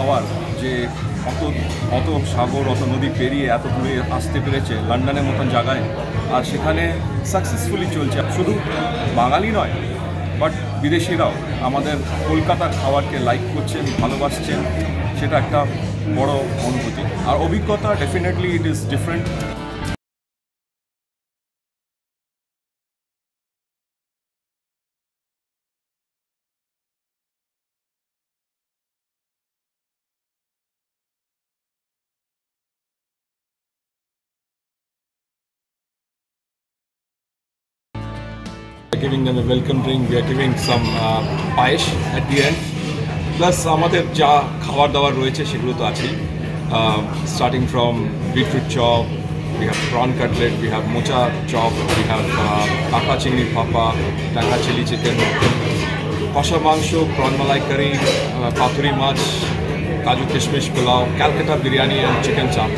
খাওয়ার যে অত অত সাগর অত নদী পেরিয়ে এত দূরে আসতে পেরেছে লন্ডনের মতন জায়গায়, আর সেখানে সাকসেসফুলি চলছে। শুধু বাঙালি নয়, বাট বিদেশিরাও আমাদের কলকাতার খাবারকে লাইক করছেন, ভালোবাসছেন। সেটা একটা বড় অনুভূতি আর অভিজ্ঞতা। Definitely it is different. Giving them a welcome drink, we are giving some payesh at the end. Plus আমাদের যা খাবার দাবার রয়েছে সেগুলো তো আছেই, starting from beetroot chop, we have prawn cutlet, we have mocha chop, we have কাঁকড়া চিংড়ি ভাপা, টাঙ্গা চিলি চিকেন, কষা মাংস, prawn malai curry, পাতুরি মাছ, কাজু কিশমিশ পোলাও, ক্যালকাটা বিরিয়ানি and chicken চাপ।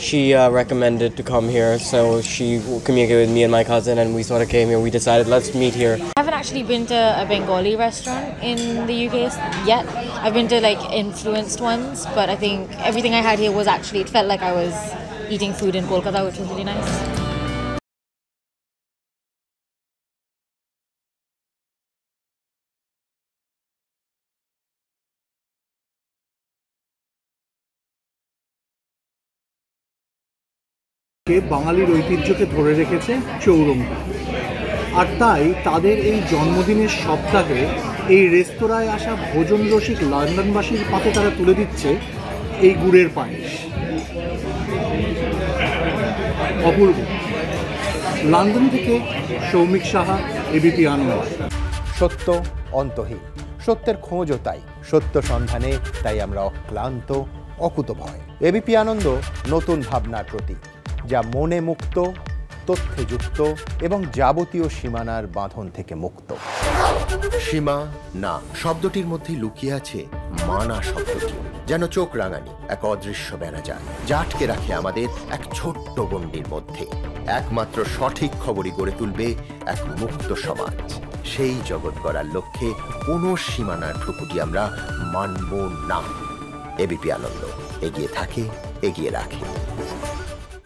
She recommended to come here, so she communicated with me and my cousin, and we sort of came here. We decided, let's meet here. I haven't actually been to a Bengali restaurant in the UK yet. I've been to like influenced ones, but I think everything I had here was actually, it felt like I was eating food in Kolkata, which was really nice. বাঙালির ঐতিহ্যকে ধরে রেখেছে চৌরঙ্গি, আর তাই তাদের এই জন্মদিনের সপ্তাহে এই রেস্তোরাঁয় আসা ভোজন রসিক লন্ডনবাসীর পাতে তারা তুলে দিচ্ছে এই গুড়ের পায়েস। অপূর্ব। লন্ডন থেকে সৌমিক সাহা, এবিপি আনন্দ। সত্য অন্তহীন, সত্যের খোঁজও তাই, সত্য সন্ধানে তাই আমরা অক্লান্ত, অকুতভয়। এবিপি আনন্দ নতুন ভাবনার প্রতীক, যা মনে মুক্ত, তথ্যে যুক্ত এবং যাবতীয় সীমানার বাঁধন থেকে মুক্ত। সীমা না শব্দটির মধ্যেই লুকিয়ে আছে মানা শব্দটি, যেন চোখ রাঙানি এক অদৃশ্য বেড়াজাল, যা আটকে রাখে আমাদের এক ছোট্ট গণ্ডির মধ্যে। একমাত্র সঠিক খবরই গড়ে তুলবে এক মুক্ত সমাজ। সেই জগৎ গড়ার লক্ষ্যে কোনো সীমানার ঠুকুটি আমরা মানব না। এবিপি আনন্দ এগিয়ে থাকে, এগিয়ে রাখে।